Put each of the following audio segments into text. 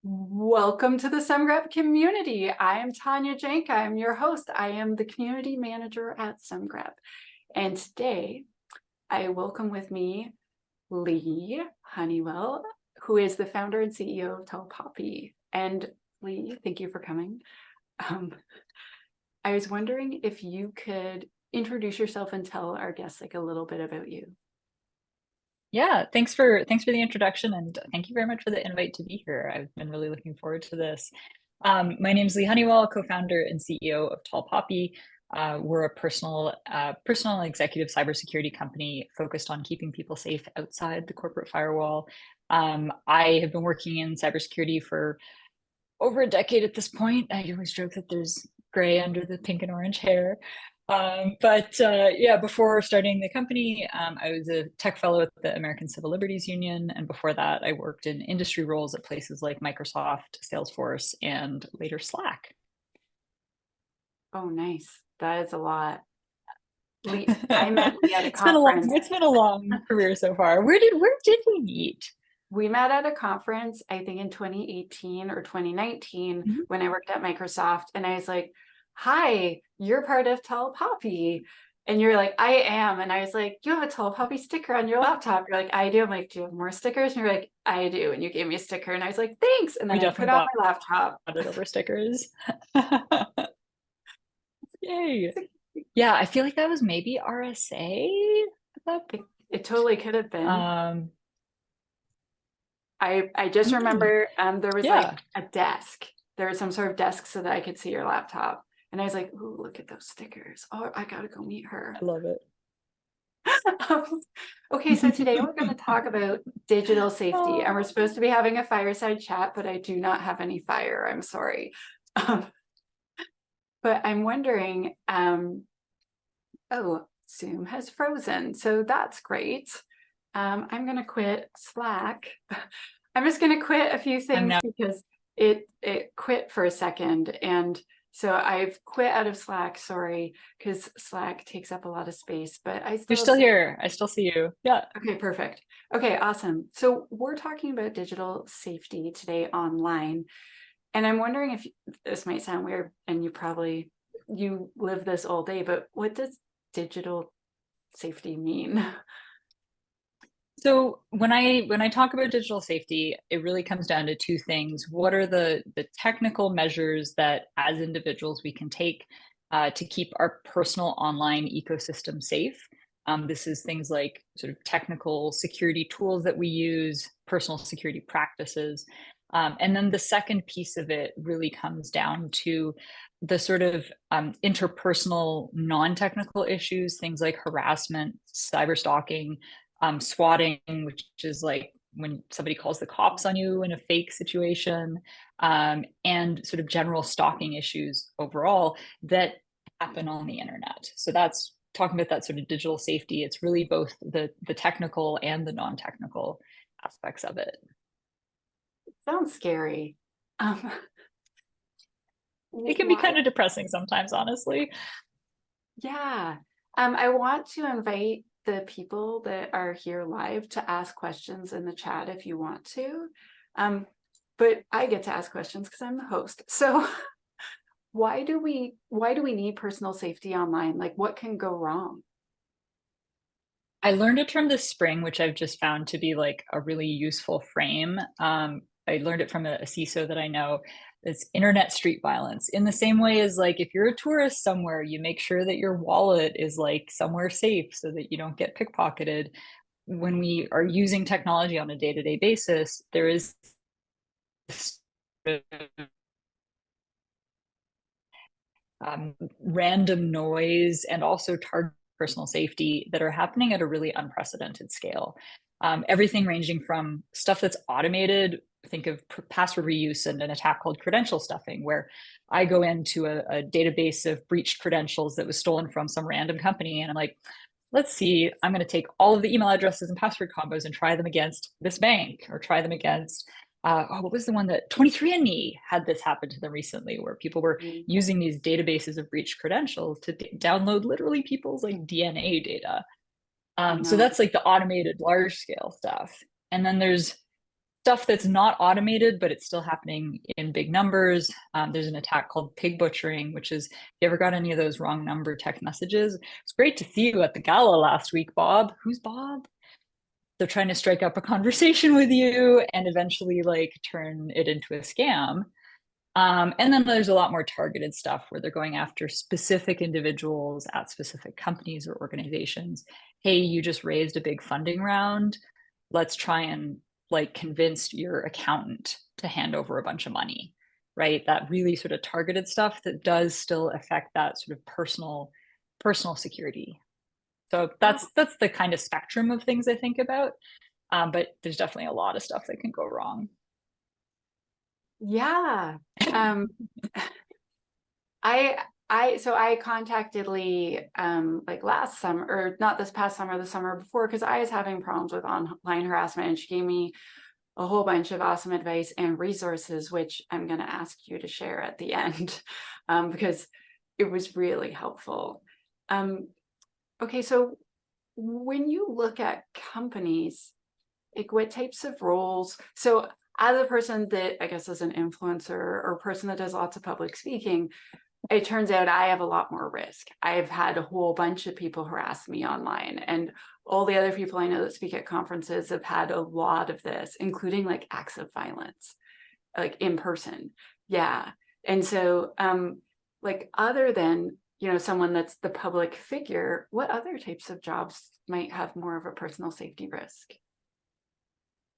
Welcome to the Semgrep community. I am Tanya Janca. I'm your host. I am the community manager at Semgrep. And today I welcome with me Leigh Honeywell, who is the founder and CEO of Tall Poppy. And Leigh, thank you for coming. I was wondering if you could introduce yourself and tell our guests a little bit about you. Yeah, thanks for the introduction, and thank you very much for the invite to be here. I've been really looking forward to this. My name is Leigh Honeywell, co-founder and CEO of Tall Poppy. We're a personal and executive cybersecurity company focused on keeping people safe outside the corporate firewall. I have been working in cybersecurity for over a decade at this point. I always joke that there's gray under the pink and orange hair. Yeah, before starting the company, I was a tech fellow at the American Civil Liberties Union. And before that, I worked in industry roles at places like Microsoft, Salesforce, and later Slack. Oh, nice. That is a lot. I met Leigh at a It's been a long, conference. it's been a long career so far. Where did we meet? We met at a conference, I think in 2018 or 2019, when I worked at Microsoft. And I was like, hi, you're part of Tall Poppy. And you're like, I am. And I was like, you have a Tall Poppy sticker on your laptop. You're like, I do. I'm like, do you have more stickers? And you're like, I do. And you gave me a sticker. And I was like, thanks. And We then I put definitely it on my laptop. bought it over stickers. Yay. Yeah, I feel like that was maybe RSA at that point. It totally could have been. Um, I just remember there was yeah. like a desk. There was some sort of desk so that I could see your laptop. And I was like, ooh, look at those stickers. Oh, I gotta go meet her. I love it. Okay, so today we're going to talk about digital safety, and we're Oh. supposed to be having a fireside chat, but I do not have any fire. I'm sorry. But I'm wondering, oh, Zoom has frozen, so that's great. I'm going to quit Slack. I'm just going to quit a few things because it quit for a second. And so I've quit out of Slack, sorry, because Slack takes up a lot of space, but You're still here. I still see you. Yeah. Okay, perfect. Okay, awesome. So we're talking about digital safety today online. And I'm wondering if this might sound weird, and you live this all day, but what does digital safety mean? So when I talk about digital safety, it really comes down to two things. What are the technical measures that as individuals we can take to keep our personal online ecosystem safe? This is things like sort of technical security tools that we use, personal security practices. And then the second piece of it really comes down to the sort of interpersonal non-technical issues, things like harassment, cyber stalking, swatting, which is like when somebody calls the cops on you in a fake situation, and sort of general stalking issues overall that happen on the internet. So that's talking about that sort of digital safety. It's really both the technical and the non-technical aspects of it. It sounds scary. It can be kind of depressing sometimes, honestly. Yeah. I want to invite the people that are here live to ask questions in the chat if you want to. But I get to ask questions because I'm the host. So why do we need personal safety online? Like, what can go wrong? I learned a term this spring, which I've just found to be like a really useful frame. I learned it from a CISO that I know. It's internet street violence. In the same way as like if you're a tourist somewhere, you make sure that your wallet is like somewhere safe so that you don't get pickpocketed. When we are using technology on a day-to-day basis, there is random noise and also target personal safety that are happening at a really unprecedented scale. Everything ranging from stuff that's automated, think of password reuse and an attack called credential stuffing, where I go into a database of breached credentials that was stolen from some random company. And I'm like, let's see, I'm going to take all of the email addresses and password combos and try them against this bank or try them against what was the one that 23andMe had this happen to them recently, where people were using these databases of breached credentials to download literally people's like DNA data. So that's like the automated large scale stuff. And then there's stuff that's not automated, but it's still happening in big numbers. There's an attack called pig butchering, which is, if you ever got any of those wrong number text messages, it's great to see you at the gala last week, Bob. Who's Bob? They're trying to strike up a conversation with you and eventually like turn it into a scam. And then there's a lot more targeted stuff where they're going after specific individuals at specific companies or organizations. Hey, you just raised a big funding round. Let's try and like convince your accountant to hand over a bunch of money, right? That really sort of targeted stuff that does still affect that sort of personal security. So that's the kind of spectrum of things I think about. But there's definitely a lot of stuff that can go wrong. Yeah. I contacted Leigh like last summer, or not this past summer, the summer before, because I was having problems with online harassment, and she gave me a whole bunch of awesome advice and resources, which I'm going to ask you to share at the end, because it was really helpful. Okay, so when you look at companies, like what types of roles? So as a person that I guess is an influencer or a person that does lots of public speaking, it turns out I have a lot more risk. I've had a whole bunch of people harass me online, and all the other people I know that speak at conferences have had a lot of this, including like acts of violence, like in person. Yeah. And so, like other than, you know, someone that's the public figure, what other types of jobs might have more of a personal safety risk?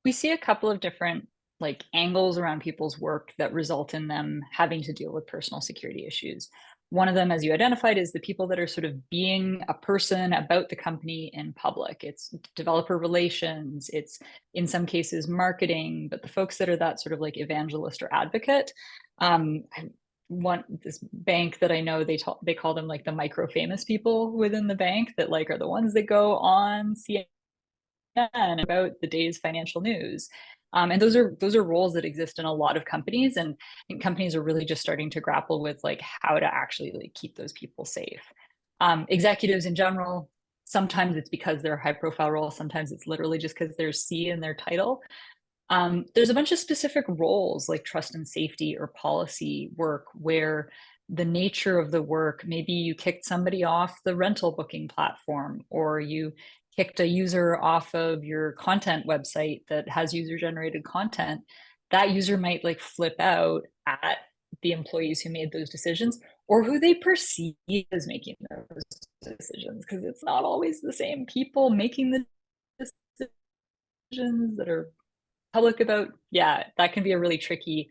We see a couple of different like angles around people's work that result in them having to deal with personal security issues. One of them, as you identified, is the people that are sort of being a person about the company in public. It's developer relations, it's in some cases marketing, but the folks that are that sort of like evangelist or advocate. This bank that I know, they call them like the micro famous people within the bank that like are the ones that go on CNN about the day's financial news. And those are roles that exist in a lot of companies, and companies are really just starting to grapple with like how to actually like keep those people safe. Executives in general, sometimes it's because they're a high profile role, sometimes it's literally just because there's C in their title. There's a bunch of specific roles like trust and safety or policy work where the nature of the work, maybe you kicked somebody off the rental booking platform, or you kicked a user off of your content website that has user generated content. That user might like flip out at the employees who made those decisions or who they perceive as making those decisions, because it's not always the same people making the decisions that are public about. Yeah, that can be a really tricky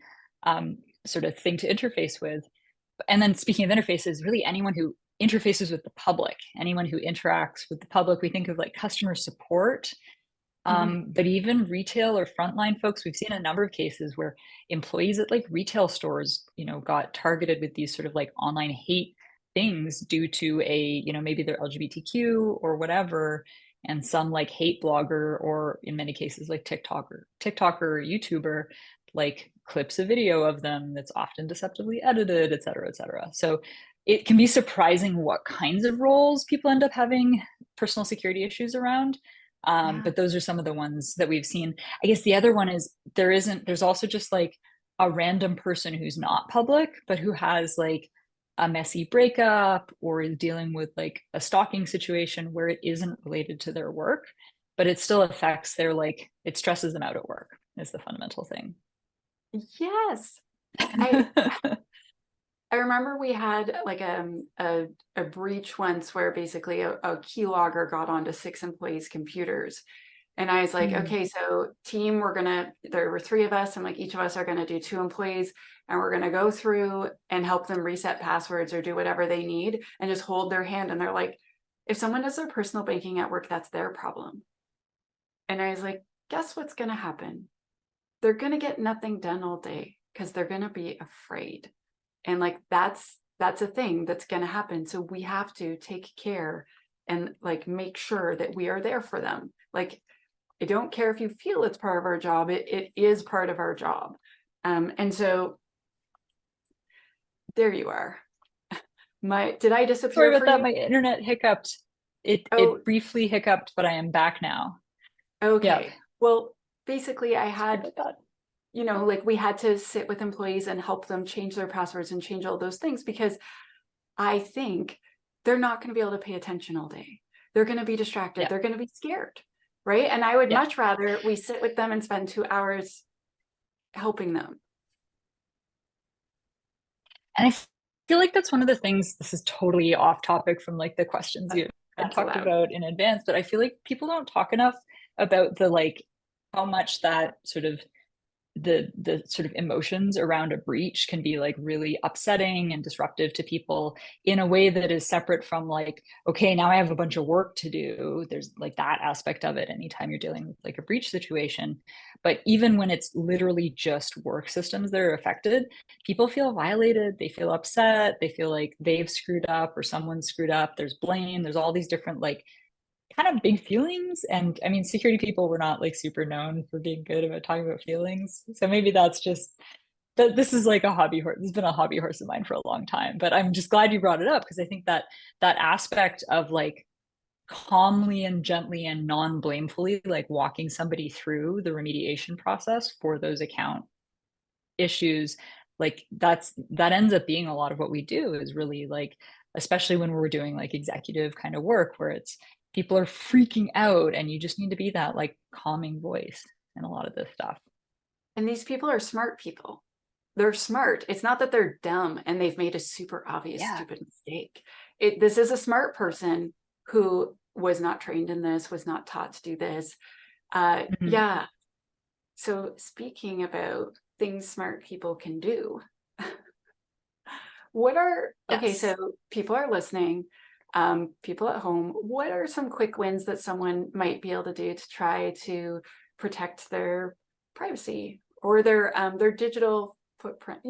sort of thing to interface with. And then speaking of interfaces, really anyone who interfaces with the public, anyone who interacts with the public, we think of like customer support. But even retail or frontline folks, we've seen a number of cases where employees at like retail stores, you know, got targeted with these sort of like online hate things due to a, you know, maybe they're LGBTQ or whatever, and some like hate blogger, or in many cases like TikToker or YouTuber, like clips a video of them that's often deceptively edited, et cetera, et cetera. So it can be surprising what kinds of roles people end up having personal security issues around. Yeah. But those are some of the ones that we've seen. I guess the other one is there's also just like a random person who's not public, but who has like a messy breakup or is dealing with like a stalking situation where it isn't related to their work, but it still affects their like, it stresses them out at work is the fundamental thing. Yes. I I remember we had like a breach once where basically a keylogger got onto 6 employees' computers. And I was like, Mm. okay, so team, there were 3 of us, and like each of us are gonna do 2 employees, and we're gonna go through and help them reset passwords or do whatever they need and just hold their hand. And they're like, if someone does their personal banking at work, that's their problem. And I was like, guess what's gonna happen? They're gonna get nothing done all day because they're gonna be afraid. And like that's a thing that's going to happen, so we have to take care and like make sure that we are there for them. Like, I don't care if you feel it's part of our job, it is part of our job. And so there you are. Did I Sorry disappear about for that. you? My internet hiccuped. It Oh, briefly hiccuped, but I am back now. Yep. okay. Well, basically I had, About that. you know, like we had to sit with employees and help them change their passwords and change all those things, because I think they're not going to be able to pay attention all day. They're going to be distracted. Yeah. They're going to be scared. Right. And I would Yeah. much rather we sit with them and spend 2 hours helping them. And I feel like that's one of the things, this is totally off topic from like the questions you had That's talked allowed. about in advance, but I feel like people don't talk enough about the like how much that sort of the sort of emotions around a breach can be like really upsetting and disruptive to people in a way that is separate from like, okay, now I have a bunch of work to do. There's like that aspect of it anytime you're dealing with like a breach situation. But even when it's literally just work systems that are affected, people feel violated, they feel upset, they feel like they've screwed up or someone screwed up, there's blame, there's all these different like kind of big feelings. And I mean, security people were not like super known for being good about talking about feelings. So maybe that's just that this is like a hobby horse. This has been a hobby horse of mine for a long time. But I'm just glad you brought it up, because I think that that aspect of like calmly and gently and non-blamefully like walking somebody through the remediation process for those account issues, like that ends up being a lot of what we do, is really like, especially when we're doing like executive kind of work where it's people are freaking out and you just need to be that like calming voice in a lot of this stuff. And these people are smart people. They're smart. It's not that they're dumb and they've made a super obvious Yeah. stupid mistake. This is a smart person who was not trained in this, was not taught to do this. Mm-hmm. Yeah. So speaking about things smart people can do, okay, Yes. so people are listening, people at home, what are some quick wins that someone might be able to do to try to protect their privacy or their digital footprint?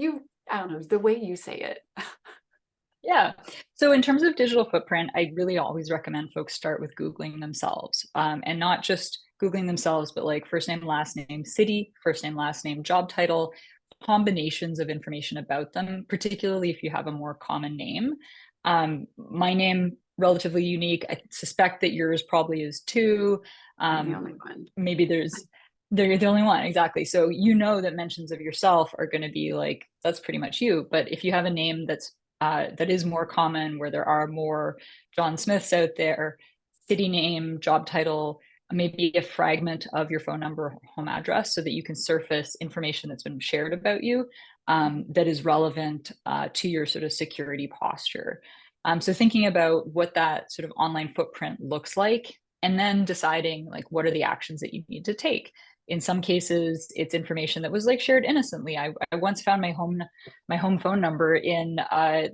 I don't know, the way you say it. Yeah. So in terms of digital footprint, I really always recommend folks start with Googling themselves, and not just Googling themselves, but like first name, last name, city, first name, last name, job title, combinations of information about them, particularly if you have a more common name. My name, relatively unique. I suspect that yours probably is too. I'm the only one. Maybe they're the only one, exactly. So you know that mentions of yourself are going to be like, that's pretty much you. But if you have a name that is more common, where there are more John Smiths out there, city name, job title, maybe a fragment of your phone number, home address, so that you can surface information that's been shared about you, that is relevant to your sort of security posture. So thinking about what that sort of online footprint looks like, and then deciding like what are the actions that you need to take. In some cases, it's information that was like shared innocently. I once found my home phone number in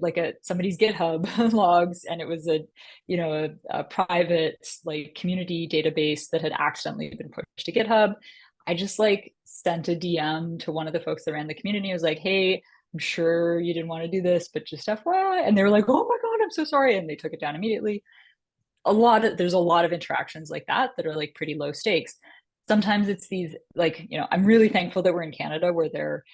like somebody's GitHub logs, and it was a private like community database that had accidentally been pushed to GitHub. I just like sent a DM to one of the folks that ran the community. I was like, hey, I'm sure you didn't want to do this, but just FYI. And they were like, oh my God, I'm so sorry. And they took it down immediately. There's a lot of interactions like that are like pretty low stakes. Sometimes it's these like, I'm really thankful that we're in Canada where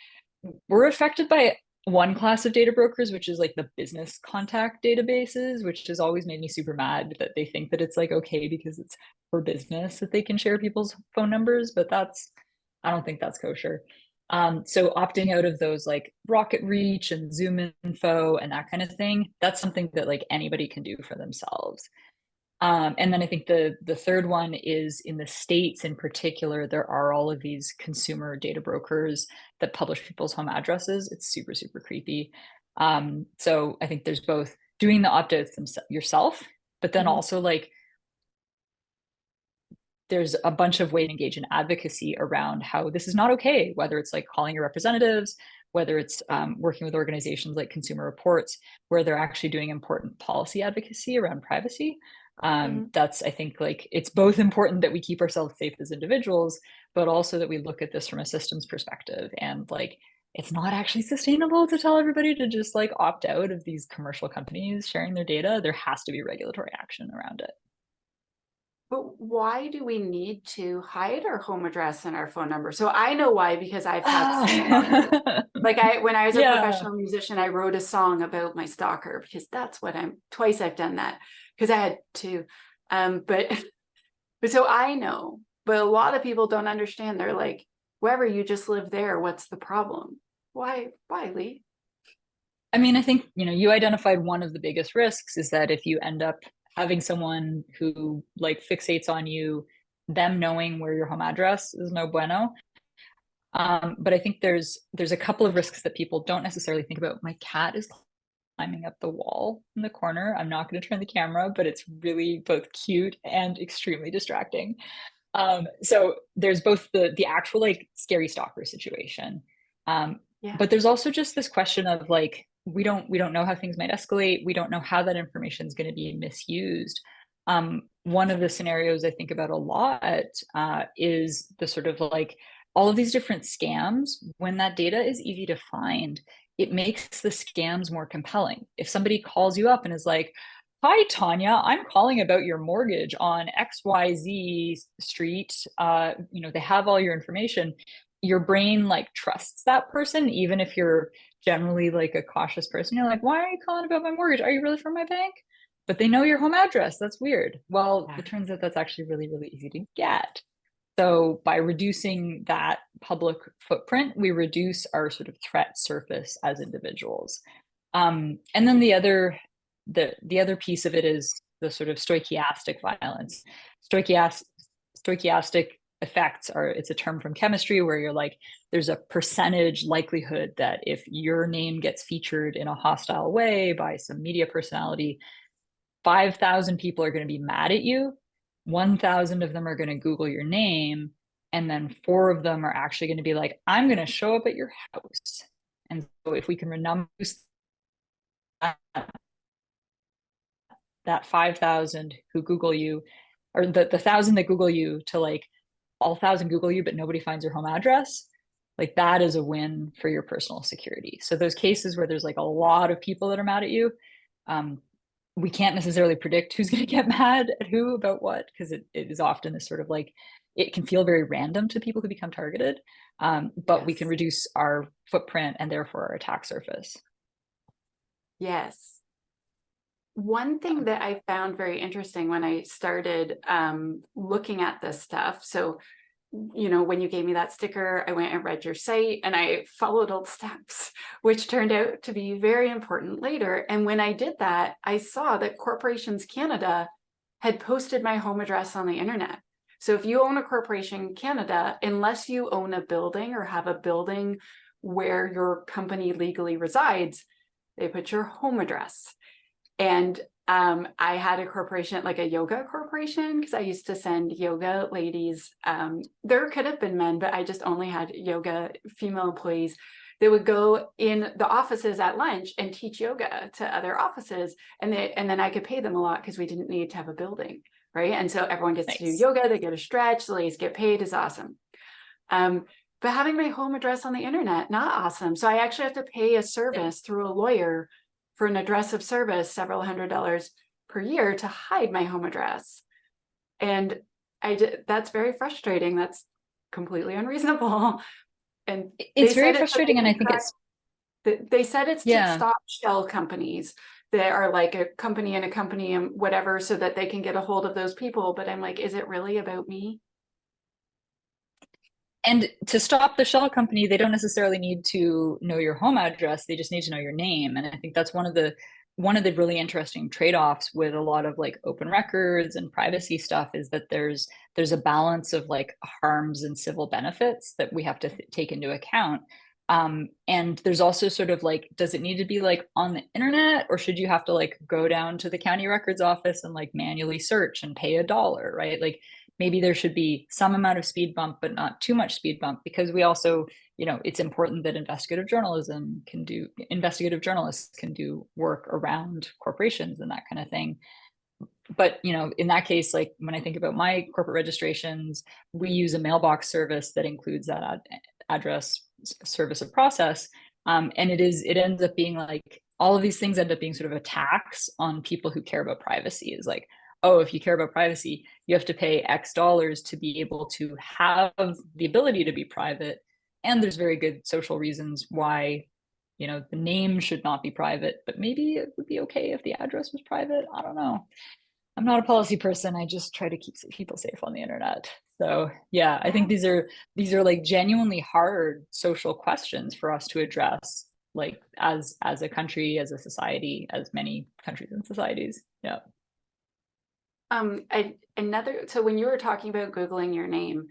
we're affected by one class of data brokers, which is like the business contact databases, which has always made me super mad that they think that it's like okay because it's for business that they can share people's phone numbers, but I don't think that's kosher. So opting out of those like Rocket Reach and Zoom info and that kind of thing, that's something that like anybody can do for themselves. And then I think the third one is in the States in particular, there are all of these consumer data brokers that publish people's home addresses. It's super, super creepy. So I think there's both doing the opt-outs yourself, but then also like there's a bunch of ways to engage in advocacy around how this is not okay, whether it's like calling your representatives, whether it's working with organizations like Consumer Reports, where they're actually doing important policy advocacy around privacy. That's, I think, like it's both important that we keep ourselves safe as individuals, but also that we look at this from a systems perspective. And like, it's not actually sustainable to tell everybody to just like opt out of these commercial companies sharing their data. There has to be regulatory action around it. But why do we need to hide our home address and our phone number? So I know why, because I've had like when I was a Yeah. professional musician, I wrote a song about my stalker, because that's what twice I've done that because I had to. But so I know But a lot of people don't understand. They're like, wherever you just live there, what's the problem? Why, Leigh? I mean, I think, you identified one of the biggest risks is that if you end up having someone who like fixates on you, them knowing where your home address is no bueno. But I think there's a couple of risks that people don't necessarily think about. My cat is climbing up the wall in the corner. I'm not going to turn the camera, but it's really both cute and extremely distracting. So there's both the actual like scary stalker situation, Yeah. but there's also just this question of like we don't know how things might escalate. We don't know how that information is going to be misused. One of the scenarios I think about a lot is the sort of like all of these different scams. When that data is easy to find, it makes the scams more compelling. If somebody calls you up and is like, "Hi, Tanya, I'm calling about your mortgage on XYZ street." They have all your information. Your brain like trusts that person, even if you're generally like a cautious person. You're like, "Why are you calling about my mortgage? Are you really from my bank?" But they know your home address. That's weird. Well, Yeah. it turns out that's actually really, really easy to get. So by reducing that public footprint, we reduce our sort of threat surface as individuals. And then the other piece of it is the sort of stochastic violence. Stochastic effects are, it's a term from chemistry where you're like, there's a percentage likelihood that if your name gets featured in a hostile way by some media personality, 5,000 people are going to be mad at you. 1,000 of them are going to Google your name. And then 4 of them are actually going to be like, I'm going to show up at your house. And so if we can reduce that 5,000 who Google you, or the 1,000 that Google you, to like all 1,000 Google you, but nobody finds your home address, like that is a win for your personal security. So those cases where there's like a lot of people that are mad at you, we can't necessarily predict who's going to get mad at who about what, because it is often this sort of like, it can feel very random to people who become targeted, but we can Yes. reduce our footprint and therefore our attack surface. Yes. One thing that I found very interesting when I started looking at this stuff. So, when you gave me that sticker, I went and read your site and I followed all the steps, which turned out to be very important later. And when I did that, I saw that Corporations Canada had posted my home address on the internet. So if you own a corporation in Canada, unless you own a building or have a building where your company legally resides, they put your home address. And I had a corporation, like a yoga corporation, because I used to send yoga ladies. There could have been men, but I just only had yoga female employees. They would go in the offices at lunch and teach yoga to other offices. And then I could pay them a lot because we didn't need to have a building, right? And so everyone gets to do Nice. yoga, they get a stretch, the ladies get paid, is awesome. But having my home address on the internet, not awesome. So I actually have to pay a service through a lawyer for an address of service, several $100s per year to hide my home address. And that's very frustrating. That's completely unreasonable. And they It's very said it's so frustrating, and I think track, it's, they said it's to yeah. stop shell companies that are like a company and a company and whatever, so that they can get a hold of those people. But I'm like, is it really about me? And to stop the shell company, they don't necessarily need to know your home address. They just need to know your name. And I think that's one of the really interesting trade-offs with a lot of like open records and privacy stuff, is that there's a balance of like harms and civil benefits that we have to take into account. And there's also sort of like, does it need to be like on the internet, or should you have to like go down to the county records office and like manually search and pay $1, right? Like maybe there should be some amount of speed bump, but not too much speed bump, because we also, it's important that investigative journalists can do work around corporations and that kind of thing. But, in that case, like when I think about my corporate registrations, we use a mailbox service that includes that address service of process. And it ends up being like, all of these things end up being sort of a tax on people who care about privacy. Is like, oh, if you care about privacy, you have to pay X dollars to be able to have the ability to be private. And there's very good social reasons why, the name should not be private, but maybe it would be okay if the address was private. I don't know. I'm not a policy person. I just try to keep people safe on the internet. So yeah, I think Yeah. these are like genuinely hard social questions for us to address, like as a country, as a society, as many countries and societies. Yeah. So when you were talking about Googling your name,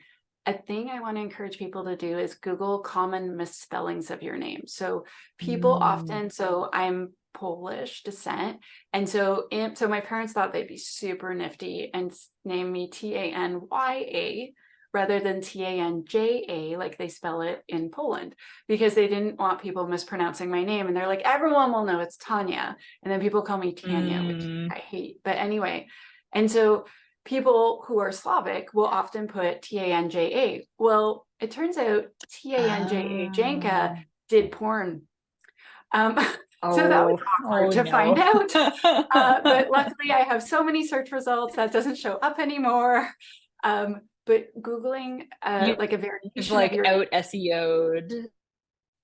a thing I want to encourage people to do is Google common misspellings of your name. So people Mm. often, so I'm Polish descent, and so my parents thought they'd be super nifty and name me Tanya rather than Tanja, like they spell it in Poland, because they didn't want people mispronouncing my name. And they're like, everyone will know it's Tanya, and then people call me Tanya, which Mm. I hate. But anyway, and so people who are Slavic will often put Tanja. Well, it turns out Tanja Janca Ah. did porn. Um, so that was Oh, awkward oh to find no. out. But luckily, I have so many search results that doesn't show up anymore. But Googling You've like a variation of like your out SEO'd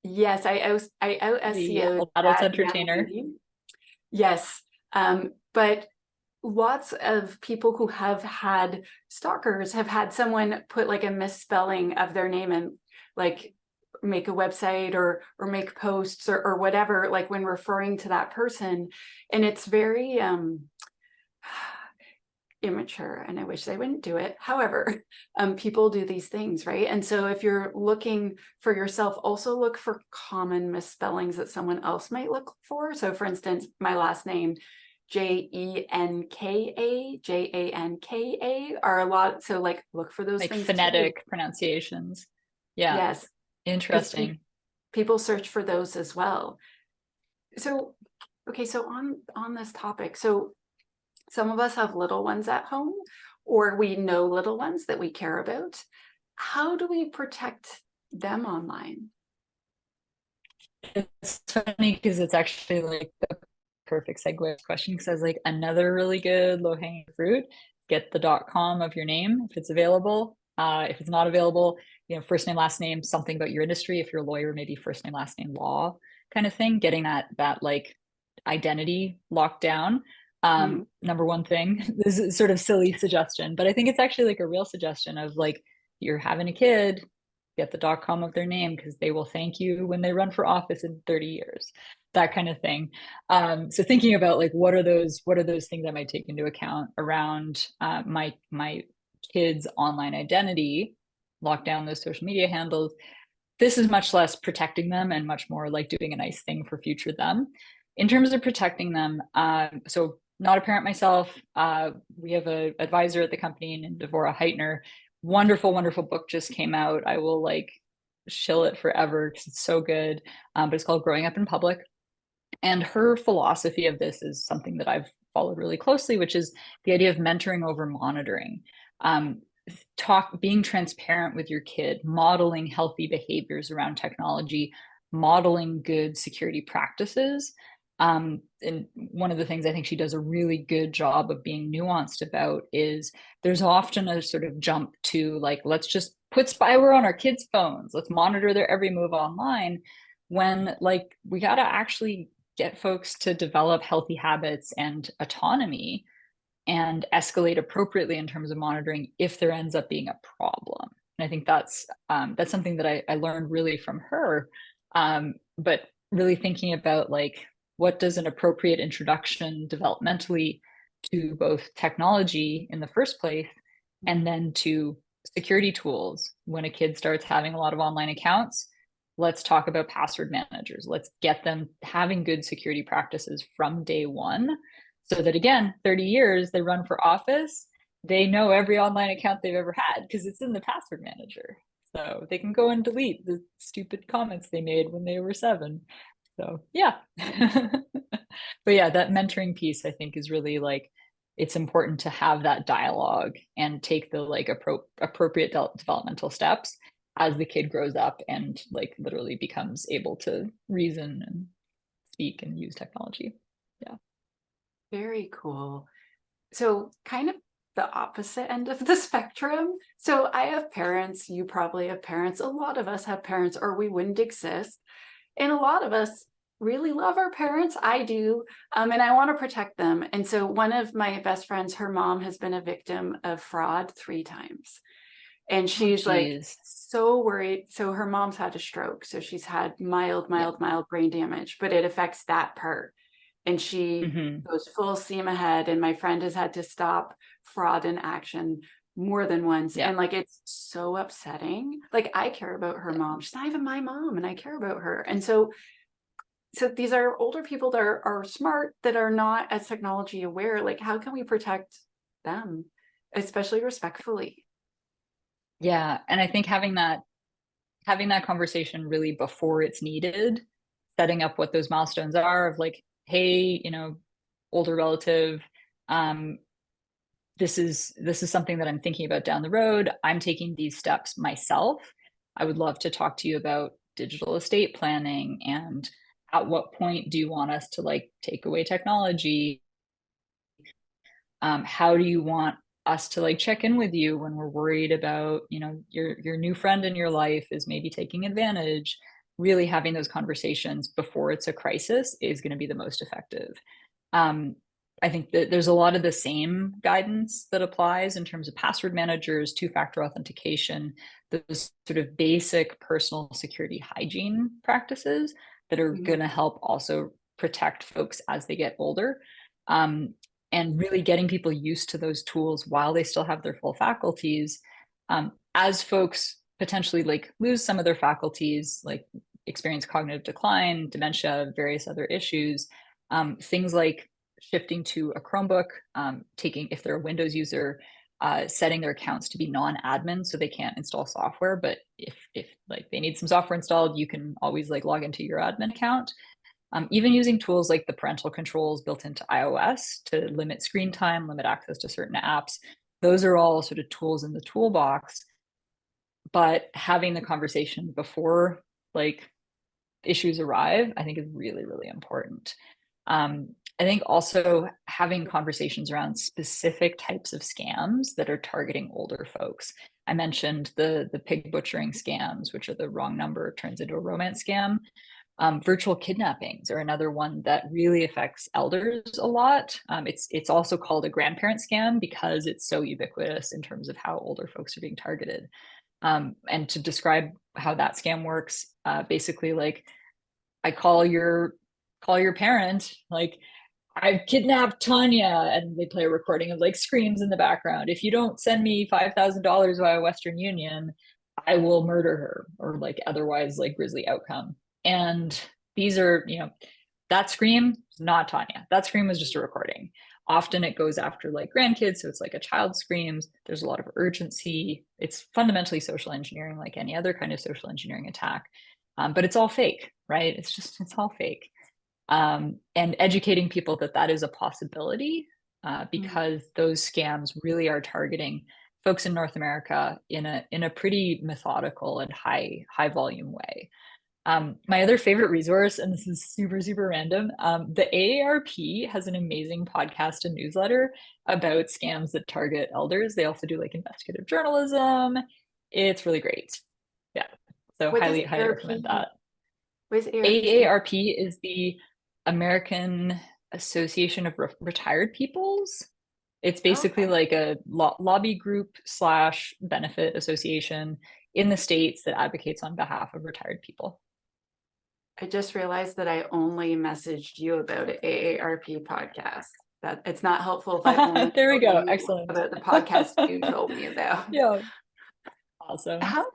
yes, I out the SEO'd adult that young entertainer. lady. Yes, but lots of people who have had stalkers have had someone put like a misspelling of their name and like make a website or make posts or whatever, like when referring to that person. And it's very immature, and I wish they wouldn't do it. However, people do these things, right? And so if you're looking for yourself, also look for common misspellings that someone else might look for. So for instance, my last name, Janka, are a lot. So like look for those Like things too. phonetic pronunciations. Yeah, Yes, because interesting. people search for those as well. So, okay, so on this topic, so some of us have little ones at home, or we know little ones that we care about. How do we protect them online? It's funny because it's actually like the perfect segue question because I was like another really good low-hanging fruit. Get the .com of your name if it's available. If it's not available, first name, last name, something about your industry. If you're a lawyer, maybe first name, last name, law kind of thing. Getting that like identity locked down. Mm, Number one thing. This is sort of silly suggestion, but I think it's actually like a real suggestion of like you're having a kid, get the .com of their name because they will thank you when they run for office in 30 years, that kind of thing. So thinking about like what are those things I might take into account around my kids' online identity, lock down those social media handles. This is much less protecting them and much more like doing a nice thing for future them. In terms of protecting them, so not a parent myself. We have an advisor at the company named Devora Heitner. Wonderful, wonderful book just came out. I will like shill it forever because it's so good. But it's called Growing Up in Public. And her philosophy of this is something that I've followed really closely, which is the idea of mentoring over monitoring. Um, being transparent with your kid, modeling healthy behaviors around technology, modeling good security practices. And one of the things I think she does a really good job of being nuanced about is there's often a sort of jump to like, let's just put spyware on our kids' phones, let's monitor their every move online, when like we got to actually get folks to develop healthy habits and autonomy and escalate appropriately in terms of monitoring if there ends up being a problem. And I think that's something that I learned really from her. But really thinking about like what does an appropriate introduction developmentally to both technology in the first place and then to security tools when a kid starts having a lot of online accounts. Let's talk about password managers. Let's get them having good security practices from day one so that again, 30 years they run for office, they know every online account they've ever had because it's in the password manager. So they can go and delete the stupid comments they made when they were 7. So yeah. But yeah, that mentoring piece I think is really like it's important to have that dialogue and take the like appropriate developmental steps as the kid grows up and like literally becomes able to reason and speak and use technology. Yeah. very cool. So kind of the opposite end of the spectrum. So I have parents, you probably have parents, a lot of us have parents, or we wouldn't exist. And a lot of us really love our parents. I do. And I want to protect them. And so one of my best friends, her mom has been a victim of fraud 3 times. And Oh, she's like geez. so worried. So her mom's had a stroke. So she's had Yeah. mild brain damage, but it affects that part. And she Hmm. goes full steam ahead. And my friend has had to stop fraud in action more than once. Yeah. And like, it's so upsetting. Like, I care about her Yeah. mom. She's not even my mom, and I care about her. And so these are older people that are smart, that are not as technology aware. Like, how can we protect them, especially respectfully? Yeah. And I think having that conversation really before it's needed, setting up what those milestones are of like, hey, older relative, um, this is something that I'm thinking about down the road. I'm taking these steps myself. I would love to talk to you about digital estate planning, and at what point do you want us to like take away technology? How do you want us to like check in with you when we're worried about, your new friend in your life is maybe taking advantage? Really having those conversations before it's a crisis is going to be the most effective. um, I think that there's a lot of the same guidance that applies in terms of password managers, two-factor authentication, those sort of basic personal security hygiene practices that are Mhm. going to help also protect folks as they get older. Um, and really getting people used to those tools while they still have their full faculties. As folks potentially like lose some of their faculties, like experience cognitive decline, dementia, various other issues, things like shifting to a Chromebook, taking, if they're a Windows user, setting their accounts to be non-admin so they can't install software. But if like they need some software installed, you can always like log into your admin account. Even using tools like the parental controls built into iOS to limit screen time, limit access to certain apps. Those are all sort of tools in the toolbox. But having the conversation before like issues arrive, I think is really, really important. I think also having conversations around specific types of scams that are targeting older folks. I mentioned the pig butchering scams, which are the wrong number turns into a romance scam. Virtual kidnappings are another one that really affects elders a lot. It's also called a grandparent scam because it's so ubiquitous in terms of how older folks are being targeted. And to describe how that scam works, basically, like I call your parent, like I've kidnapped Tanya, and they play a recording of like screams in the background. If you don't send me $5,000 via Western Union, I will murder her, or like otherwise like grisly outcome. And these are, that scream, not Tanya. That scream was just a recording. Often it goes after like grandkids, so it's like a child screams. There's a lot of urgency. It's fundamentally social engineering, like any other kind of social engineering attack. But it's all fake, right? It's all fake. And educating people that that is a possibility, Mhm. because those scams really are targeting folks in North America in a pretty methodical and high volume way. My other favorite resource, and this is super, super random, the AARP has an amazing podcast and newsletter about scams that target elders. They also do like investigative journalism. It's really great. Yeah. So What does highly, highly recommend ARP, that. what does ARP stand AARP is the American Association of Retired Peoples. It's for? basically Okay. like a lobby group slash benefit association in the States that advocates on behalf of retired people. I just realized that I only messaged you about an AARP podcast. That it's not helpful if I only There we tell go. you Excellent. about the podcast you told me about. Yeah, awesome. How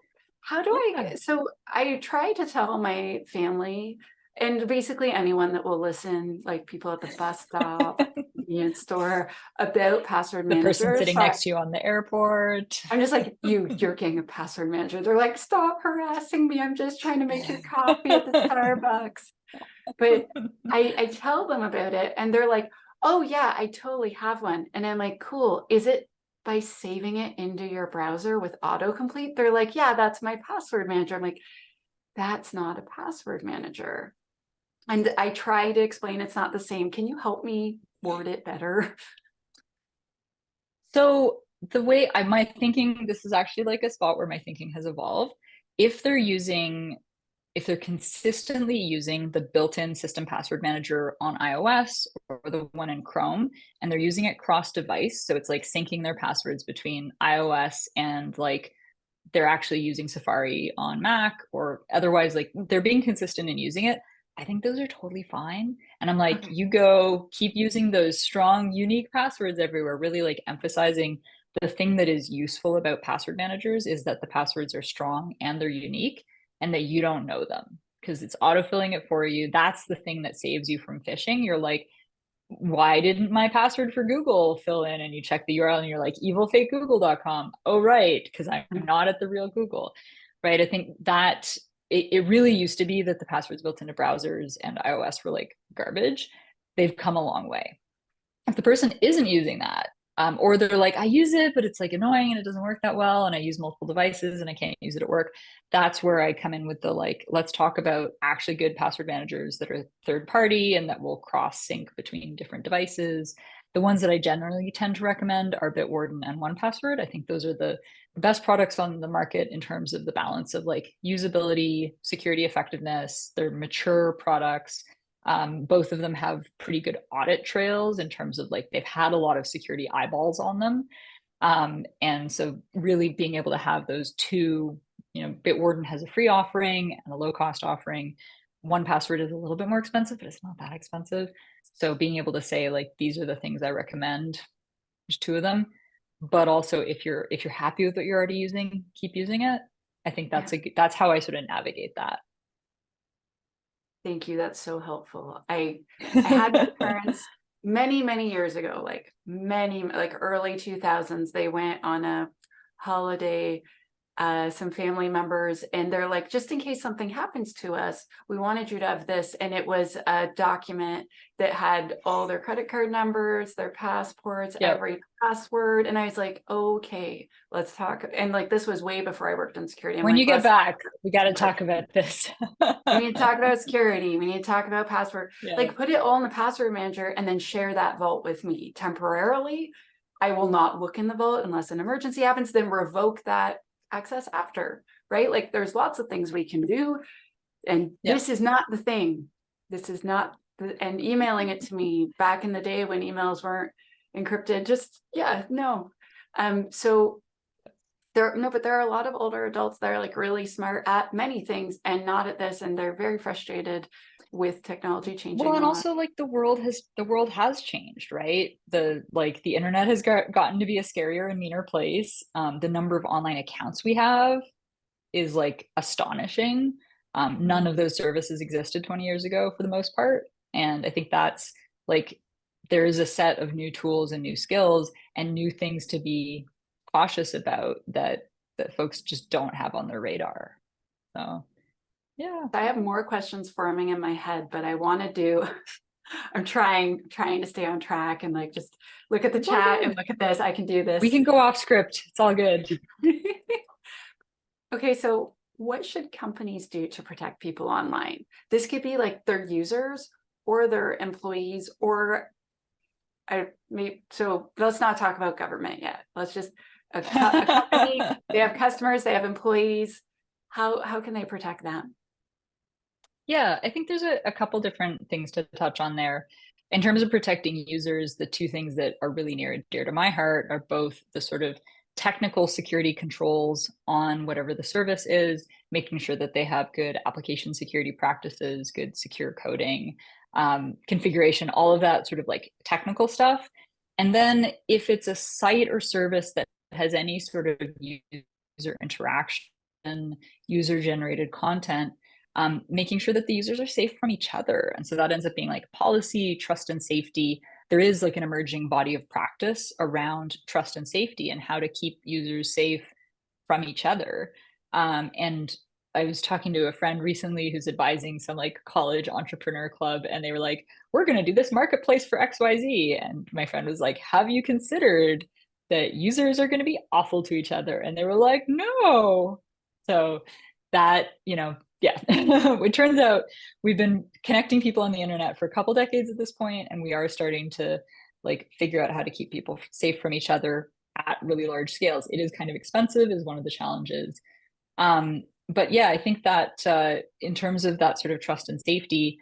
how do Yeah. so I try to tell my family, and basically anyone that will listen, like people at the bus stop, convenience store, about password The person managers. sitting So next to you on the airport. I'm just like, you're getting a password manager. They're like, stop harassing me. I'm just trying to make your coffee at the Starbucks. But I tell them about it, and they're like, oh yeah, I totally have one. And I'm like, cool. Is it by saving it into your browser with autocomplete? They're like, yeah, that's my password manager. I'm like, that's not a password manager. And I try to explain it's not the same. Can you help me word it better? So the way my thinking, this is actually like a spot where my thinking has evolved. If they're using if they're consistently using the built-in system password manager on iOS or the one in Chrome, and they're using it cross-device, so it's like syncing their passwords between iOS and like they're actually using Safari on Mac, or otherwise like they're being consistent in using it, I think those are totally fine. And I'm like, Okay. you go keep using those strong, unique passwords everywhere, really like emphasizing the thing that is useful about password managers is that the passwords are strong and they're unique and that you don't know them because it's autofilling it for you. That's the thing that saves you from phishing. You're like, why didn't my password for Google fill in? And you check the URL and you're like, evilfakegoogle.com. Oh, right, because I'm not at the real Google, right? I think that it really used to be that the passwords built into browsers and iOS were like garbage. They've come a long way. If the person isn't using that, or they're like, I use it, but it's like annoying and it doesn't work that well, and I use multiple devices and I can't use it at work. That's where I come in with the like, let's talk about actually good password managers that are third party and that will cross sync between different devices. The ones that I generally tend to recommend are Bitwarden and 1Password. I think those are the best products on the market in terms of the balance of like usability, security effectiveness. They're mature products. Both of them have pretty good audit trails in terms of like they've had a lot of security eyeballs on them. And so really being able to have those two, you know, Bitwarden has a free offering and a low cost offering. 1Password is a little bit more expensive, but it's not that expensive. So being able to say like these are the things I recommend, there's two of them. But also if you're happy with what you're already using, keep using it. I think Yeah. that's how I sort of navigate that. Thank you. That's so helpful. I had my parents many years ago, like many like early 2000s. They went on a holiday, some family members, and they're like, just in case something happens to us, we wanted you to have this. And it was a document that had all their credit card numbers, their passports, Yep. every password. And I was like, okay, let's talk. And like, this was way before I worked in security. I'm When like, you get let's back, we got to talk about this. we need to talk about security. We need to talk about password. Yeah. Like put it all in the password manager and then share that vault with me temporarily. I will not look in the vault unless an emergency happens, then revoke that access after, right? Like there's lots of things we can do. And Yeah. this is not the thing. This is not and emailing it to me back in the day when emails weren't encrypted, just yeah, no. So but there are a lot of older adults that are like really smart at many things and not at this, and they're very frustrated with technology Well, changing and a lot. also like the world has changed, right? The internet has gotten to be a scarier and meaner place. The number of online accounts we have is like astonishing. None of those services existed 20 years ago for the most part. And I think that's like there is a set of new tools and new skills and new things to be cautious about that folks just don't have on their radar. So yeah. I have more questions forming in my head, but I want to do I'm trying to stay on track and like just look at the It's all chat and good. look at this. I can do We this. can go off script. It's all good. Okay, so what should companies do to protect people online? This could be like their users or their employees, or I mean, so let's not talk about government yet. Let's just a company, they have customers, they have employees. How can they protect them? Yeah, I think there's a couple different things to touch on there. In terms of protecting users, the two things that are really near and dear to my heart are both the sort of technical security controls on whatever the service is, making sure that they have good application security practices, good secure coding, configuration, all of that sort of like technical stuff. And then if it's a site or service that has any sort of user interaction, user generated content, making sure that the users are safe from each other. And so that ends up being like policy, trust, and safety. There is like an emerging body of practice around trust and safety and how to keep users safe from each other. And I was talking to a friend recently who's advising some like college entrepreneur club, and they were like, we're going to do this marketplace for XYZ. And my friend was like, have you considered that users are going to be awful to each other? And they were like, no. So that, you know, yeah, it turns out we've been connecting people on the internet for a couple decades at this point, and we are starting to like figure out how to keep people safe from each other at really large scales. It is kind of expensive, is one of the challenges. but yeah, I think that in terms of that sort of trust and safety,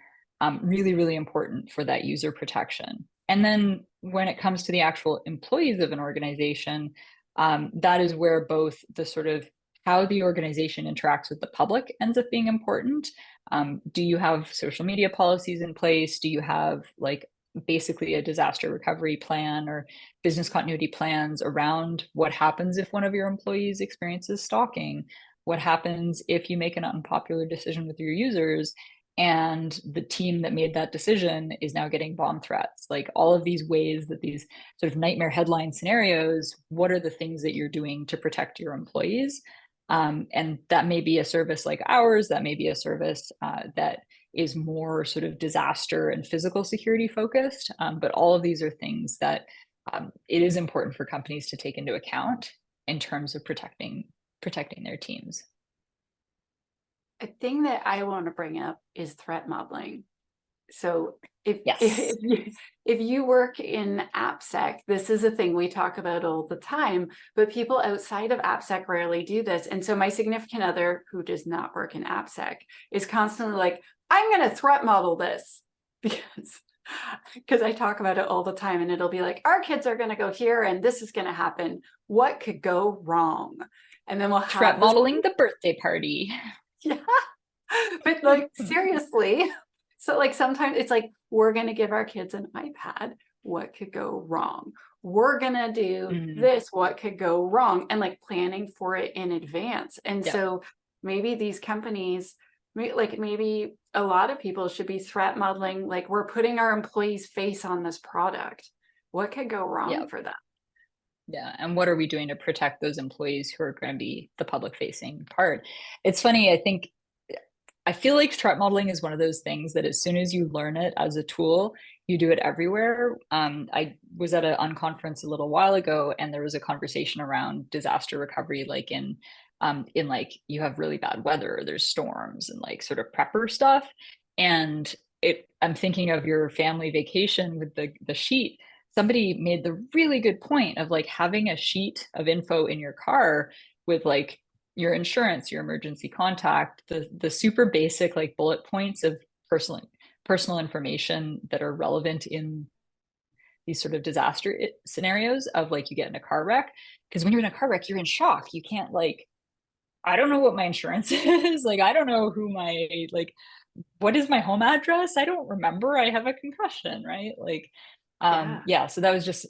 really, really important for that user protection. And then when it comes to the actual employees of an organization, that is where both the sort of how the organization interacts with the public ends up being important. Do you have social media policies in place? Do you have like basically a disaster recovery plan or business continuity plans around what happens if one of your employees experiences stalking? What happens if you make an unpopular decision with your users and the team that made that decision is now getting bomb threats? Like all of these ways that these sort of nightmare headline scenarios, what are the things that you're doing to protect your employees? And that may be a service like ours, that may be a service that is more sort of disaster and physical security focused. But all of these are things that it is important for companies to take into account in terms of protecting their teams. A thing that I want to bring up is threat modeling. So Yes. if you work in AppSec, this is a thing we talk about all the time, but people outside of AppSec rarely do this. And so my significant other, who does not work in AppSec, is constantly like, I'm going to threat model this because I talk about it all the time, and it'll be like, our kids are going to go here and this is going to happen. What could go wrong? And then we'll have threat modeling the birthday party. Yeah, but like seriously. So like sometimes it's like, we're going to give our kids an iPad. What could go wrong? We're going to do this. What could go wrong? And like planning for it in advance. And Yep. so maybe these companies, like maybe a lot of people should be threat modeling, like we're putting our employees' face on this product. What could go wrong Yep. for them? Yeah. And what are we doing to protect those employees who are going to be the public facing part? It's funny. I feel like threat modeling is one of those things that as soon as you learn it as a tool, you do it everywhere. I was at an unconference a little while ago, and there was a conversation around disaster recovery, like in like you have really bad weather, there's storms and like sort of prepper stuff. And I'm thinking of your family vacation with the sheet. Somebody made the really good point of like having a sheet of info in your car with like your insurance, your emergency contact, the super basic like bullet points of personal information that are relevant in these sort of disaster scenarios of like you get in a car wreck. Because when you're in a car wreck, you're in shock. You can't like, I don't know what my insurance is. Like, I don't know who my, like, what is my home address? I don't remember. I have a concussion, right? Like, Yeah. yeah. So that was just,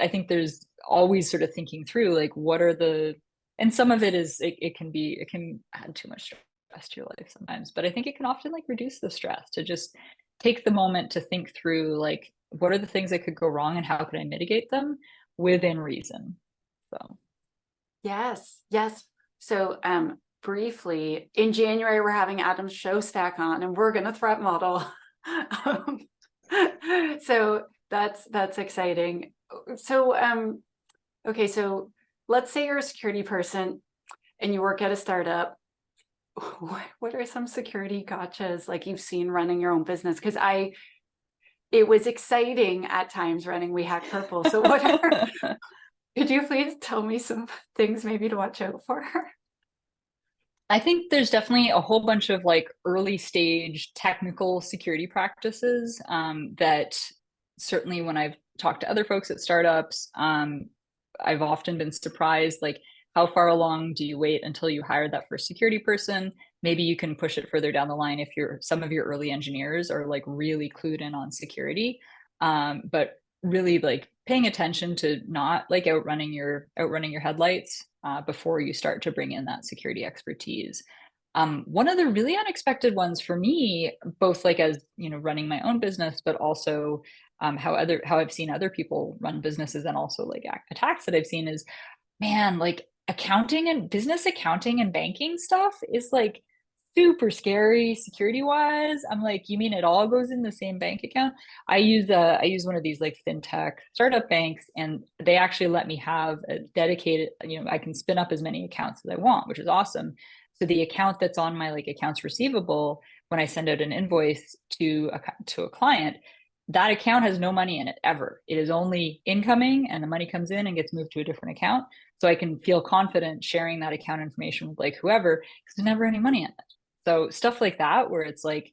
I think there's always sort of thinking through like, what are the, and some of it is, it can add too much stress to your life sometimes, but I think it can often like reduce the stress to just take the moment to think through like, what are the things that could go wrong and how can I mitigate them within reason? So. Yes, yes. So briefly, in January, we're having Adam's show stack on, and we're gonna threat model. um, so that's exciting. So okay, so let's say you're a security person and you work at a startup. What are some security gotchas like you've seen running your own business? Because it was exciting at times running We Hack Purple. So what are could you please tell me some things maybe to watch out for? I think there's definitely a whole bunch of like early stage technical security practices that certainly when I've talked to other folks at startups, I've often been surprised like how far along do you wait until you hire that first security person? Maybe you can push it further down the line if some of your early engineers are like really clued in on security. But really like paying attention to not like outrunning your headlights before you start to bring in that security expertise. One of the really unexpected ones for me, both like as you know running my own business, but also how I've seen other people run businesses and also like attacks that I've seen is, man, like business accounting and banking stuff is like super scary security wise. I'm like, you mean it all goes in the same bank account? I use one of these like fintech startup banks, and they actually let me have a dedicated, you know, I can spin up as many accounts as I want, which is awesome. So the account that's on my like accounts receivable, when I send out an invoice to a client, that account has no money in it ever. It is only incoming, and the money comes in and gets moved to a different account. So I can feel confident sharing that account information with like whoever, because there's never any money in it. So stuff like that, where it's like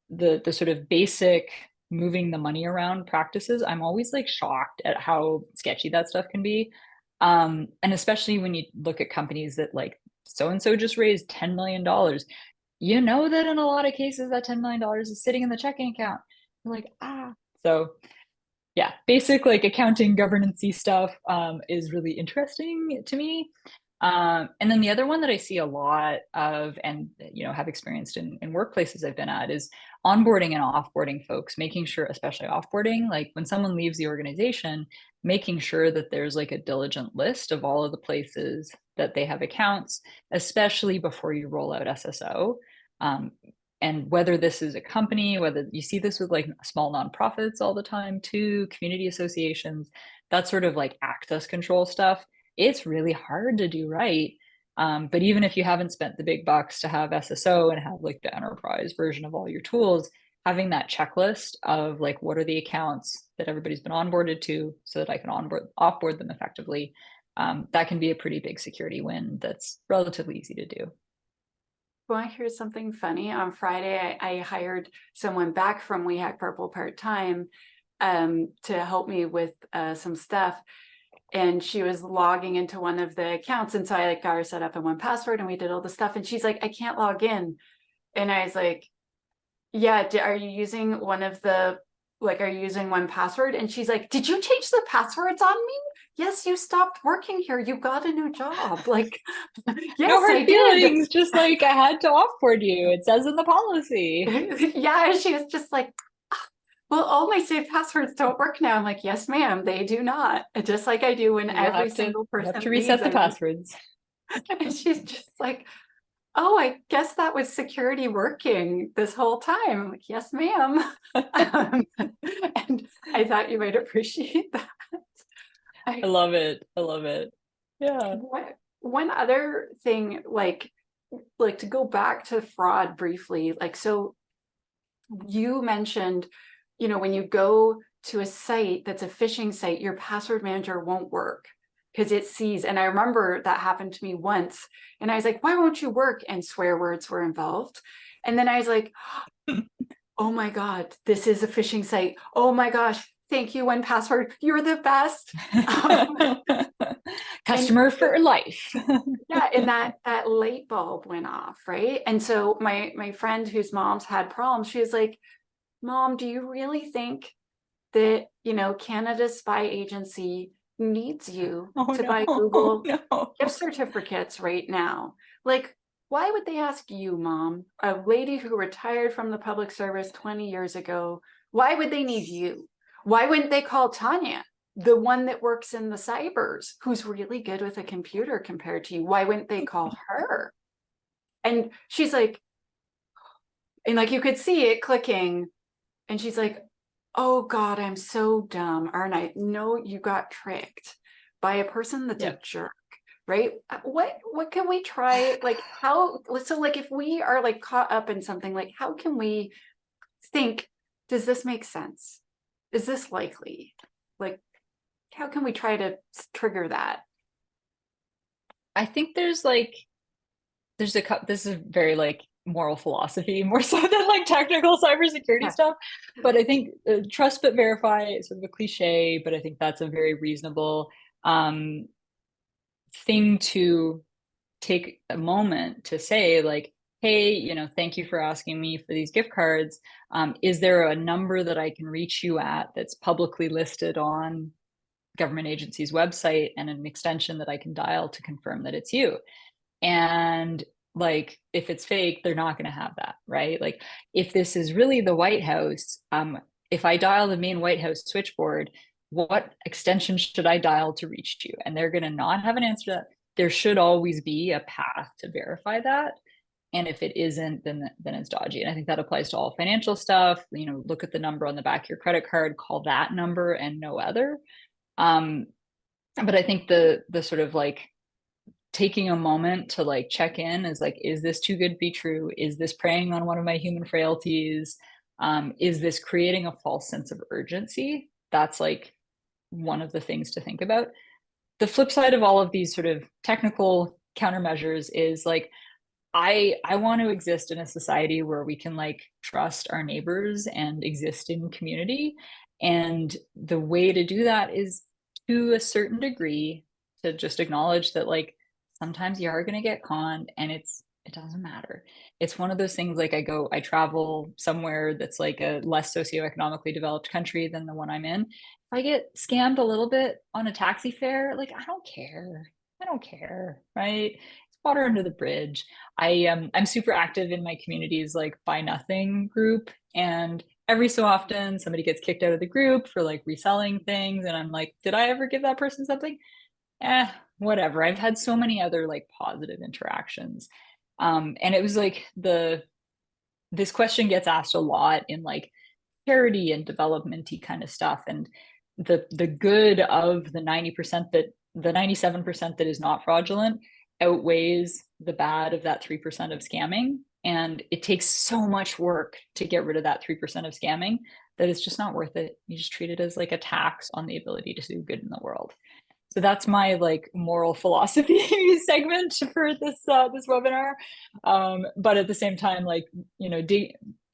the sort of basic moving the money around practices, I'm always like shocked at how sketchy that stuff can be. And especially when you look at companies that like so and so just raised $10 million, you know that in a lot of cases that $10 million is sitting in the checking account. You're like, ah. So yeah, basic like accounting governance-y stuff is really interesting to me. And then the other one that I see a lot of, and have experienced in workplaces I've been at, is onboarding and offboarding folks, making sure, especially offboarding, like when someone leaves the organization, making sure that there's like a diligent list of all of the places that they have accounts, especially before you roll out SSO. And whether this is a company, whether you see this with like small nonprofits all the time too, community associations, that sort of like access control stuff, it's really hard to do right. But even if you haven't spent the big bucks to have SSO and have like the enterprise version of all your tools, having that checklist of like what are the accounts that everybody's been onboarded to so that I can offboard them effectively, that can be a pretty big security win that's relatively easy to do. Want to hear something funny? On Friday, I hired someone back from We Hack Purple part-time to help me with some stuff. And she was logging into one of the accounts. And so I like got her set up in 1Password and we did all the stuff. And she's like, I can't log in. And I was like, yeah, are you using one of the, like, are you using 1Password? And she's like, did you change the passwords on me? Yes, you stopped working here. You got a new job. Like, yes, no hard I feelings, did. just like I had to offboard you. It says in the policy. Yeah, she was just like, well, all my saved passwords don't work now. I'm like, yes, ma'am, they do not. Just like I do when every single person have to leaves. reset the passwords. And she's just like, oh, I guess that was security working this whole time. I'm like, yes, ma'am. And I thought you might appreciate that. I love it. I love it. Yeah. One other thing, like to go back to fraud briefly, like, so you mentioned, when you go to a site that's a phishing site, your password manager won't work because it sees, and I remember that happened to me once, and I was like, why won't you work? And swear words were involved. And then I was like, oh my God, this is a phishing site. Oh my gosh, thank you, 1Password. You're the best. Customer for life. Yeah, and that light bulb went off, right? And so my friend whose mom's had problems, she was like, Mom, do you really think that Canada's spy agency needs you to buy Google No. gift certificates right now? Like, why would they ask you, Mom, a lady who retired from the public service 20 years ago? Why would they need you? Why wouldn't they call Tanya, the one that works in the cybers, who's really good with a computer compared to you? Why wouldn't they call her? And she's like, and like you could see it clicking. And she's like, oh God, I'm so dumb, aren't I? No, you got tricked by a person that's a jerk, right? What can we try? Like so like if we are like caught up in something, like how can we think, does this make sense? Is this likely? Like, how can we try to trigger that? I think this is very like moral philosophy more so than like technical cybersecurity stuff. But I think trust but verify is sort of a cliche, but I think that's a very reasonable thing to take a moment to say, like, hey, thank you for asking me for these gift cards. Is there a number that I can reach you at that's publicly listed on government agency's website, and an extension that I can dial to confirm that it's you? And like, if it's fake, they're not going to have that, right? Like, if this is really the White House, if I dial the main White House switchboard, what extension should I dial to reach you? And they're going to not have an answer to that. There should always be a path to verify that. And if it isn't, then it's dodgy. And I think that applies to all financial stuff. Look at the number on the back of your credit card, call that number and no other. But I think the sort of like taking a moment to like check in is like, is this too good to be true? Is this preying on one of my human frailties? Is this creating a false sense of urgency? That's like one of the things to think about. The flip side of all of these sort of technical countermeasures is like, I want to exist in a society where we can like trust our neighbors and exist in community. And the way to do that is to a certain degree to just acknowledge that like sometimes you are going to get conned and it doesn't matter. It's one of those things like I travel somewhere that's like a less socioeconomically developed country than the one I'm in. If I get scammed a little bit on a taxi fare, like I don't care. I don't care, right? It's water under the bridge. I'm super active in my community's like buy nothing group, and every so often somebody gets kicked out of the group for like reselling things, and I'm like, did I ever give that person something? Eh, whatever. I've had so many other like positive interactions. And it was like this question gets asked a lot in like charity and developmenty kind of stuff. And the good of the 90% that the 97% that is not fraudulent outweighs the bad of that 3% of scamming. And it takes so much work to get rid of that 3% of scamming that it's just not worth it. You just treat it as like a tax on the ability to do good in the world. So that's my like moral philosophy segment for this webinar. But at the same time, like, you know,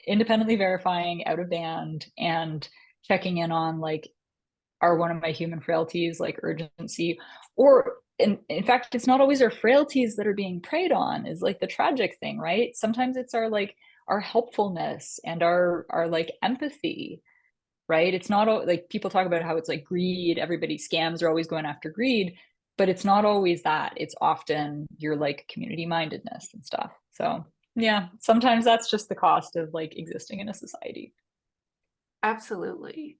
independently verifying out of band and checking in on like, are one of my human frailties like urgency, or in fact, it's not always our frailties that are being preyed on is like the tragic thing, right? Sometimes it's our like our helpfulness and our like empathy, right? It's not like people talk about how it's like greed, everybody scams are always going after greed, but it's not always that. It's often your like community mindedness and stuff. So yeah, sometimes that's just the cost of like existing in a society. Absolutely.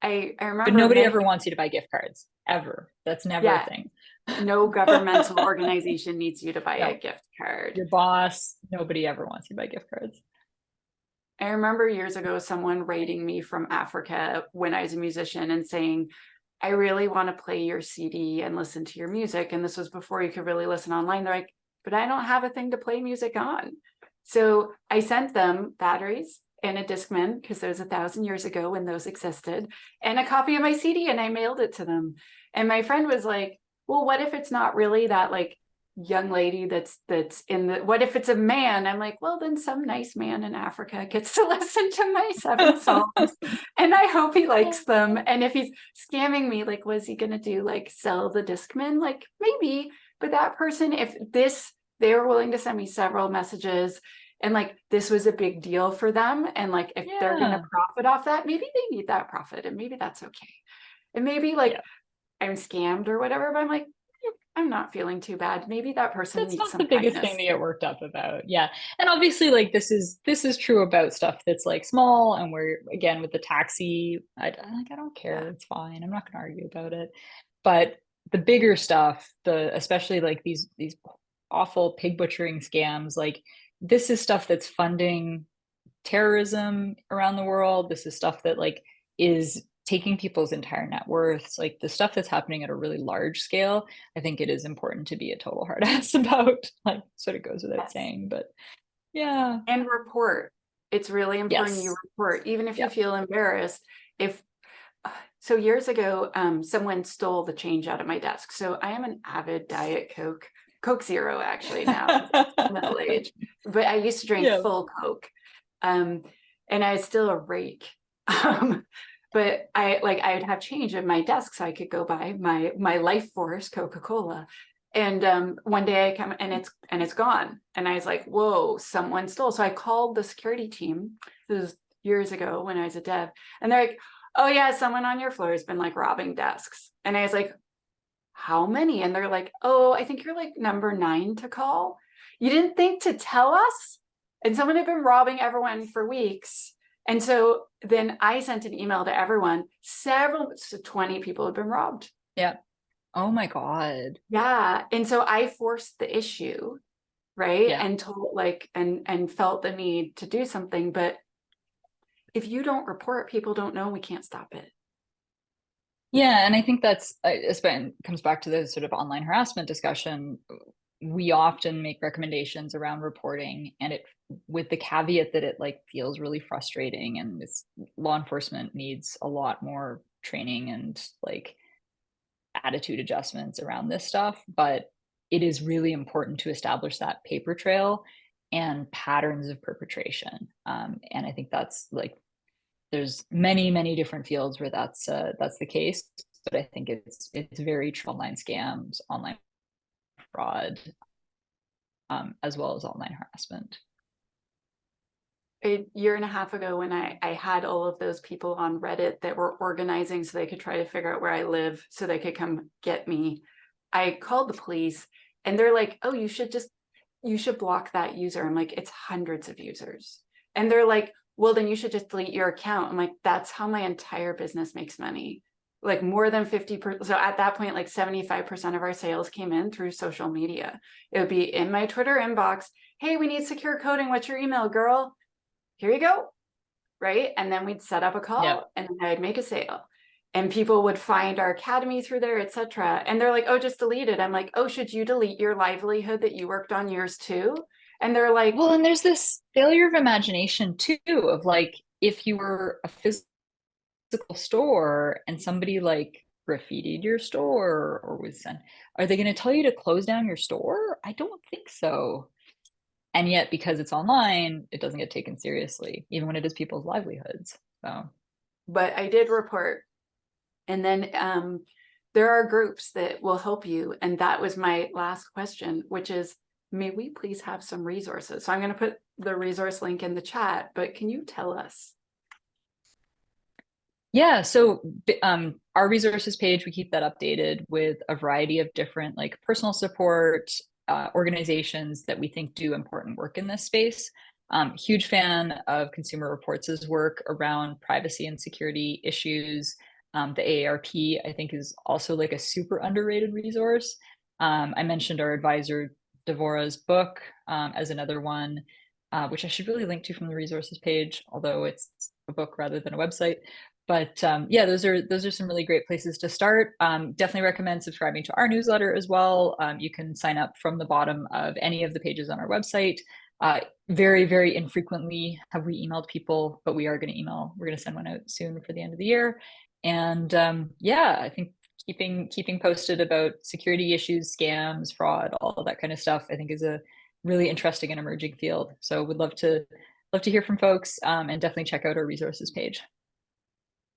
I But remember nobody many, ever wants you to buy gift cards ever. That's never a yeah, thing. no governmental organization needs you to buy a No, gift card. your boss, nobody ever wants you to buy gift cards. I remember years ago someone writing me from Africa when I was a musician and saying, I really want to play your CD and listen to your music. And this was before you could really listen online. They're like, but I don't have a thing to play music on. So I sent them batteries and a Discman, because that was 1,000 years ago when those existed, and a copy of my CD, and I mailed it to them. And my friend was like, well, what if it's not really that like young lady that's in the, what if it's a man? I'm like, well, then some nice man in Africa gets to listen to my 7 songs, and I hope he likes them. And if he's scamming me, like, was he gonna do like sell the Discman? Like maybe, but that person, if this, they were willing to send me several messages, and like this was a big deal for them, and like if they're gonna Yeah. profit off that, maybe they need that profit, and maybe that's okay. And maybe like Yeah. I'm scammed or whatever, but I'm like, I'm not feeling too bad. Maybe that person That's needs not some the biggest thing kindness. to get worked up about. Yeah. And obviously like this is true about stuff that's like small, and where again with the taxi, I don't Yeah. care. It's fine. I'm not going to argue about it. But the bigger stuff, the especially like these awful pig butchering scams, like this is stuff that's funding terrorism around the world. This is stuff that like is taking people's entire net worths, like the stuff that's happening at a really large scale. I think it is important to be a total hard ass about, like sort of goes without Yes. saying, but yeah. And report. It's really important you Yes. report, even if you Yep. feel embarrassed. If so, years ago, someone stole the change out of my desk. So I am an avid Diet Coke Zero actually now, middle age. But I used to drink Yeah. full Coke, um, and I was still a rake. Um, but I would have change at my desk so I could go buy my Life Force Coca-Cola. And one day I come and it's gone. And I was like, whoa, someone stole. So I called the security team. This was years ago when I was a dev. And they're like, oh yeah, someone on your floor has been like robbing desks. And I was like, how many? And they're like, oh, I think you're like number 9 to call. You didn't think to tell us? And someone had been robbing everyone for weeks. And so then I sent an email to everyone. So 20 people had been robbed. Yeah. Oh my God. Yeah. And so I forced the issue, right? Yeah. And told like and felt the need to do something. But if you don't report, people don't know, we can't stop it. Yeah, and I think that's comes back to the sort of online harassment discussion. we often make recommendations around reporting, and it, with the caveat that it like feels really frustrating, and this law enforcement needs a lot more training and like attitude adjustments around this stuff. But it is really important to establish that paper trail and patterns of perpetration. And I think that's like, there's many different fields where that's the case, but I think it's very true. Online scams, online fraud, as well as online harassment. A year and a half ago, when I had all of those people on Reddit that were organizing so they could try to figure out where I live so they could come get me, I called the police and they're like, oh, you should block that user. I'm like, it's hundreds of users. And they're like, well, then you should just delete your account. I'm like, that's how my entire business makes money. Like more than 50%. So at that point, like 75% of our sales came in through social media. It would be in my Twitter inbox. Hey, we need secure coding. What's your email, girl? Here you go. Right. And then we'd set up a call, Yep. and then I'd make a sale, and people would find our academy through there, etc. And they're like, oh, just delete it. I'm like, oh, should you delete your livelihood that you worked on yours too? And they're like, Well, and there's this failure of imagination too, of like, if you were a physical store and somebody like graffitied your store or was sent, are they going to tell you to close down your store? I don't think so. And yet, because it's online, it doesn't get taken seriously, even when it is people's livelihoods. So, but I did report. And then there are groups that will help you. And that was my last question, which is, may we please have some resources? So I'm going to put the resource link in the chat, but can you tell us? yeah, so our resources page, we keep that updated with a variety of different like personal support organizations that we think do important work in this space. Huge fan of Consumer Reports' work around privacy and security issues. The AARP, I think, is also like a super underrated resource. I mentioned our advisor Devora's book as another one, which I should really link to from the resources page, although it's a book rather than a website. But yeah, those are some really great places to start. Definitely recommend subscribing to our newsletter as well. You can sign up from the bottom of any of the pages on our website. Very infrequently have we emailed people, but we are going to email. We're going to send one out soon for the end of the year. And yeah, I think keeping posted about security issues, scams, fraud, all of that kind of stuff, I think is a really interesting and emerging field. So would love to hear from folks, and definitely check out our resources page.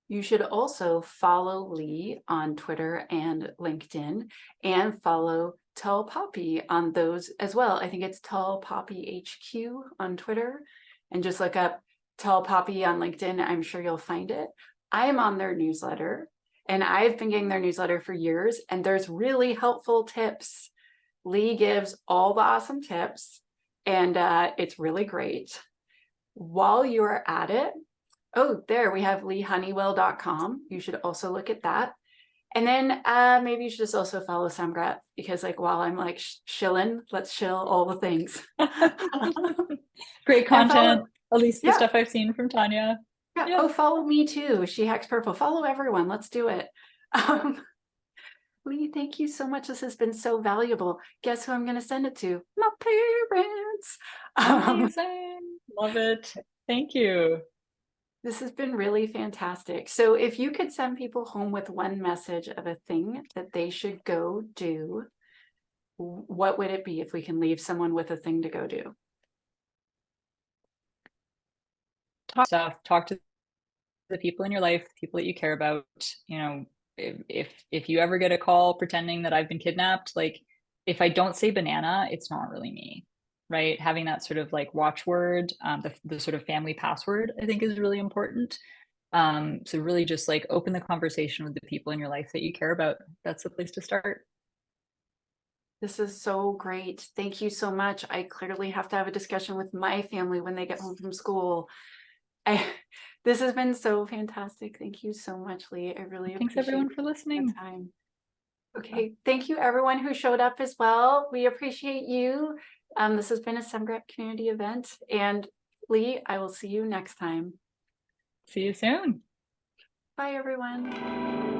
You should also follow Leigh on Twitter and LinkedIn, and follow Tell Poppy on those as well. I think it's Tell Poppy HQ on Twitter, and just look up Tell Poppy on LinkedIn. I'm sure you'll find it. I am on their newsletter, and I've been getting their newsletter for years, and there's really helpful tips. Leigh gives all the awesome tips, and it's really great. While you're at it, oh, there we have leighhoneywell.com. You should also look at that. And then maybe you should just also follow Semgrep, because like while I'm like shilling, let's shill all the things. Great content, at least the stuff I've seen from Tanya. Yeah. Oh, follow me too. She hacks purple. Follow everyone. Let's do it. Leigh, thank you so much. This has been so valuable. Guess who I'm going to send it to? My parents. Amazing. Love it. Thank you. This has been really fantastic. So if you could send people home with one message of a thing that they should go do, what would it be if we can leave someone with a thing to go do? Talk to the people in your life, people that you care about. You know, if you ever get a call pretending that I've been kidnapped, like if I don't say banana, it's not really me. Right? Having that sort of like watchword, the sort of family password, I think is really important. So really just like open the conversation with the people in your life that you care about. That's the place to start. This is so great. Thank you so much. I clearly have to have a discussion with my family when they get home from school. This has been so fantastic. Thank you so much, Leigh. I really Thanks appreciate everyone for listening. the time. Okay, thank you everyone who showed up as well. We appreciate you. This has been a Semgrep community event, and Leigh, I will see you next time. See you soon. Bye everyone.